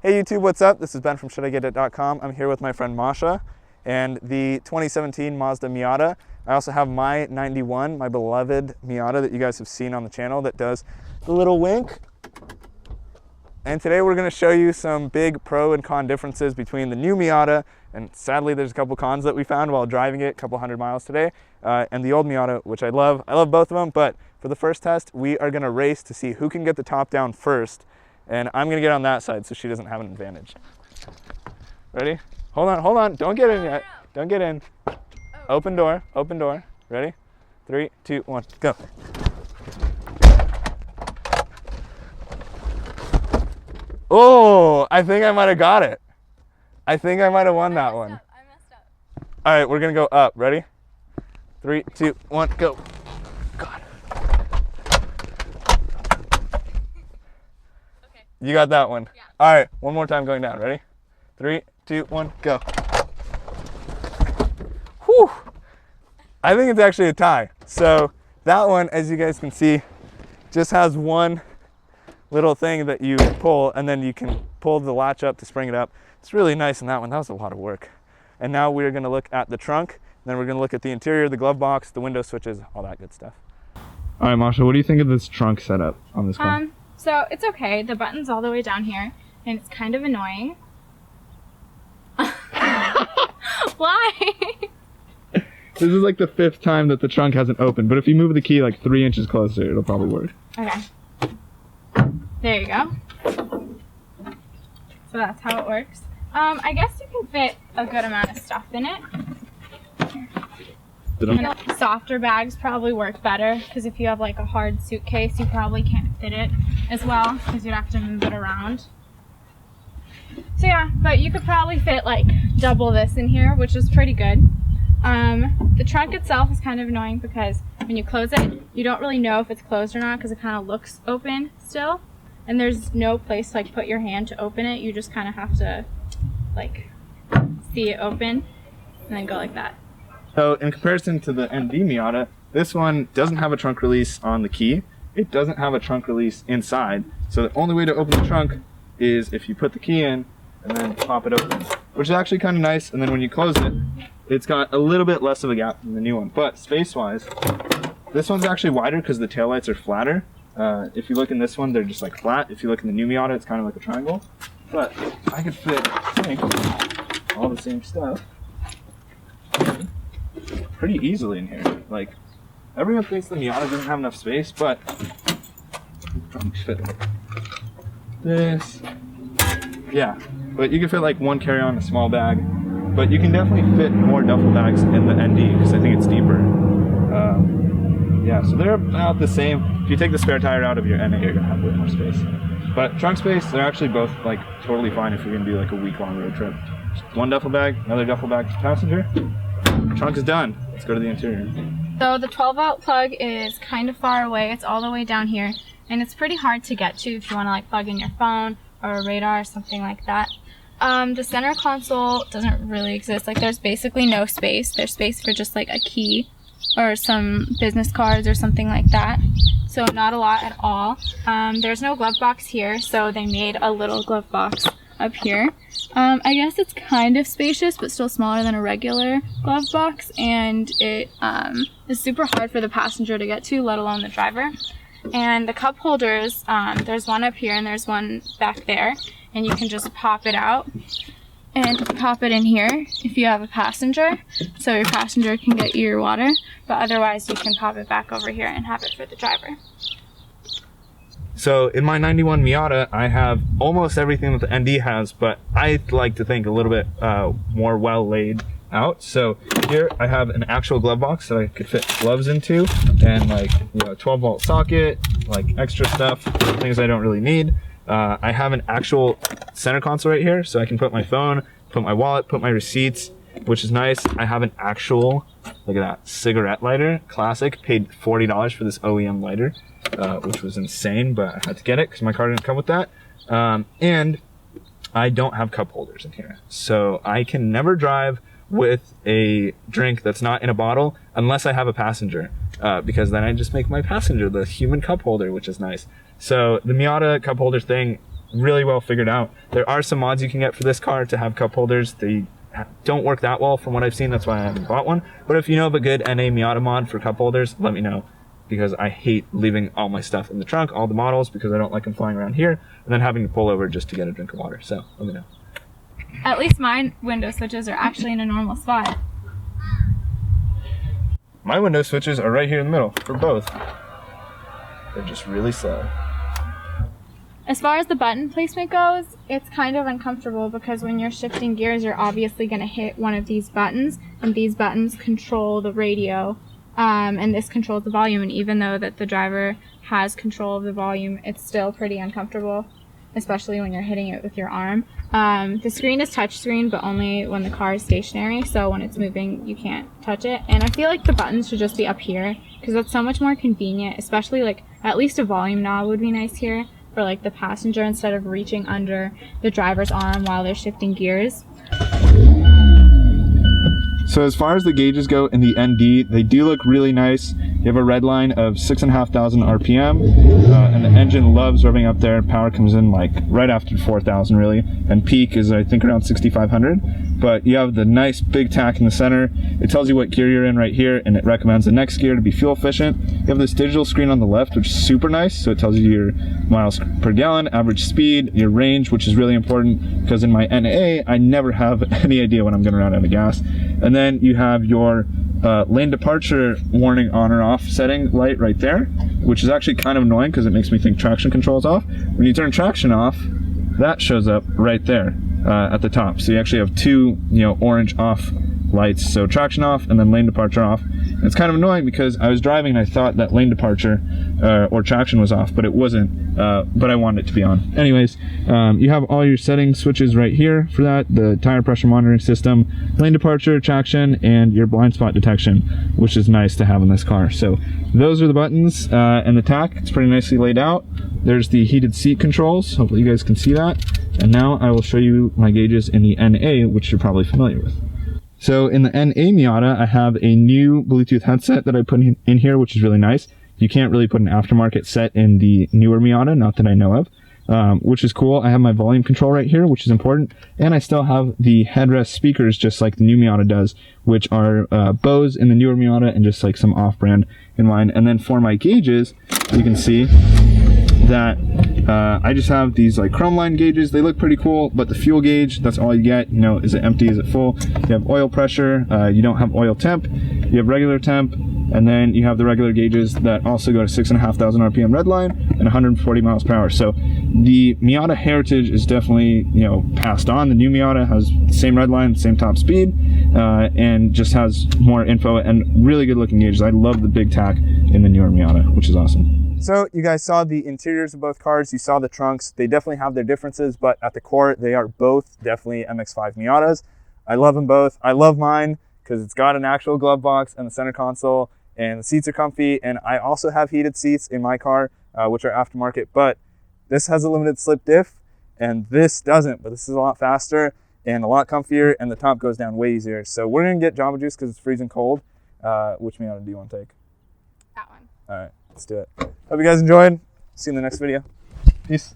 Hey YouTube, what's up? This is Ben from shouldigetit.com. I'm here with my friend Masha and the 2017 Mazda Miata. I also have my 91, my beloved Miata that you guys have seen on the channel that does the little wink. And today we're going to show you some big pro and con differences between the new Miata, and sadly there's a couple cons that we found while driving it a couple hundred miles today, and the old Miata, which I love. I love both of them, but for the first test we are going to race to see who can get the top down first. And I'm going to get on that side so she doesn't have an advantage. Ready? Hold on. Don't get in yet. Don't get in. Open door. Ready? 3, 2, 1, go. Oh, I think I might have got it. I think I might have won that one. I messed up. All right, we're going to go up. Ready? 3, 2, 1, go. God. You got that one? Yeah. All right, one more time going down. Ready? 3, 2, 1, go. Whew. I think it's actually a tie. So that one, as you guys can see, just has one little thing that you pull, and then you can pull the latch up to spring it up. It's really nice in that one. That was a lot of work. And now we're going to look at the trunk, then we're going to look at the interior, the glove box, the window switches, all that good stuff. All right, Masha, what do you think of this trunk setup on this one? So it's okay. The button's all the way down here, and it's kind of annoying. Why? This is like the 5th time that the trunk hasn't opened, but if you move the key like 3 inches closer, it'll probably work. Okay. There you go. So that's how it works. I guess you can fit a good amount of stuff in it. And softer bags probably work better, because if you have like a hard suitcase, you probably can't fit it as well, because you'd have to move it around. So yeah, but you could probably fit like double this in here, which is pretty good. The trunk itself is kind of annoying because when you close it, you don't really know if it's closed or not, because it kind of looks open still, and there's no place to like put your hand to open it. You just kind of have to like see it open and then go like that. So in comparison to the NA Miata, this one doesn't have a trunk release on the key. It doesn't have a trunk release inside. So the only way to open the trunk is if you put the key in and then pop it open, which is actually kind of nice. And then when you close it, it's got a little bit less of a gap than the new one. But space-wise, this one's actually wider because the taillights are flatter. If you look in this one, they're just like flat. If you look in the new Miata, it's kind of like a triangle. But I could fit, I think, all the same stuff pretty easily in here. Like, everyone thinks the Miata doesn't have enough space, but probably fit this. Yeah, but you can fit like one carry-on, a small bag, but you can definitely fit more duffel bags in the ND because I think it's deeper. Yeah, so they're about the same. If you take the spare tire out of your NA, you're gonna have way more space. But trunk space, they're actually both like totally fine if you're gonna do like a week-long road trip. Just one duffel bag, another duffel bag for passenger. Trunk is done. Let's go to the interior. So the 12-volt plug is kind of far away. It's all the way down here, and it's pretty hard to get to if you want to like plug in your phone or a radar or something like that. The center console doesn't really exist. Like, there's basically no space. There's space for just like a key or some business cards or something like that. So not a lot at all. There's no glove box here, so they made a little glove box up here. I guess it's kind of spacious, but still smaller than a regular glove box, and it is super hard for the passenger to get to, let alone the driver. And the cup holders, there's one up here and there's one back there, and you can just pop it out and pop it in here if you have a passenger, so your passenger can get your water, but otherwise you can pop it back over here and have it for the driver. So in my 91 Miata, I have almost everything that the ND has, but I like to think a little bit more well laid out. So here I have an actual glove box that I could fit gloves into, and like, you know, 12-volt socket, like extra stuff, things I don't really need. I have an actual center console right here, so I can put my phone, put my wallet, put my receipts, which is nice. I have an actual, look at that, cigarette lighter, classic. Paid $40 for this OEM lighter, which was insane, but I had to get it because my car didn't come with that. And I don't have cup holders in here, so I can never drive with a drink that's not in a bottle unless I have a passenger, because then I just make my passenger the human cup holder, which is nice. So the Miata cup holder thing really well figured out. There are some mods you can get for this car to have cup holders. They don't work that well from what I've seen. That's why I haven't bought one. But if you know of a good NA Miata mod for cup holders, let me know, because I hate leaving all my stuff in the trunk, all the models, because I don't like them flying around here and then having to pull over just to get a drink of water. So let me know. At least my window switches are actually in a normal spot. My window switches are right here in the middle for both. They're just really slow. As far as the button placement goes, it's kind of uncomfortable because when you're shifting gears, you're obviously going to hit one of these buttons, and these buttons control the radio, and this controls the volume. And even though that the driver has control of the volume, it's still pretty uncomfortable, especially when you're hitting it with your arm. The screen is touchscreen, but only when the car is stationary, so when it's moving, you can't touch it. And I feel like the buttons should just be up here, because that's so much more convenient, especially like at least a volume knob would be nice here for like the passenger instead of reaching under the driver's arm while they're shifting gears. So as far as the gauges go in the ND, they do look really nice. You have a red line of 6,500 RPM, and the engine loves revving up there. Power comes in like right after 4,000 really, and peak is I think around 6,500. But you have the nice big tack in the center. It tells you what gear you're in right here, and it recommends the next gear to be fuel efficient. You have this digital screen on the left, which is super nice. So it tells you your miles per gallon, average speed, your range, which is really important because in my NA, I never have any idea when I'm going to run out of gas. And then you have your lane departure warning on or off setting light right there, which is actually kind of annoying because it makes me think traction control is off. When you turn traction off, that shows up right there at the top. So you actually have two, orange off lights. So traction off and then lane departure off. And it's kind of annoying because I was driving and I thought that lane departure or traction was off, but it wasn't. But I wanted it to be on. Anyways, you have all your setting switches right here for that. The tire pressure monitoring system, lane departure, traction, and your blind spot detection, which is nice to have in this car. So those are the buttons and the tack. It's pretty nicely laid out. There's the heated seat controls. Hopefully you guys can see that. And now I will show you my gauges in the NA, which you're probably familiar with. So in the NA Miata, I have a new Bluetooth headset that I put in here, which is really nice. You can't really put an aftermarket set in the newer Miata, not that I know of, which is cool. I have my volume control right here, which is important. And I still have the headrest speakers, just like the new Miata does, which are Bose in the newer Miata and just like some off-brand in mine. And then for my gauges, you can see that I just have these like chrome line gauges. They look pretty cool, but the fuel gauge, that's all you get. Is it empty, is it full? You have oil pressure, you don't have oil temp, you have regular temp, and then you have the regular gauges that also go to 6,500 RPM red line and 140 miles per hour. So the Miata heritage is definitely, passed on. The new Miata has the same red line, same top speed, and just has more info and really good looking gauges. I love the big tack in the newer Miata, which is awesome. So you guys saw the interiors of both cars, you saw the trunks. They definitely have their differences, but at the core, they are both definitely MX-5 Miatas. I love them both. I love mine because it's got an actual glove box and the center console, and the seats are comfy. And I also have heated seats in my car, which are aftermarket, but this has a limited slip diff and this doesn't, but this is a lot faster and a lot comfier, and the top goes down way easier. So we're gonna get Jamba Juice because it's freezing cold. Which Miata do you want to take? That one. All right, let's do it. Hope you guys enjoyed. See you in the next video. Peace.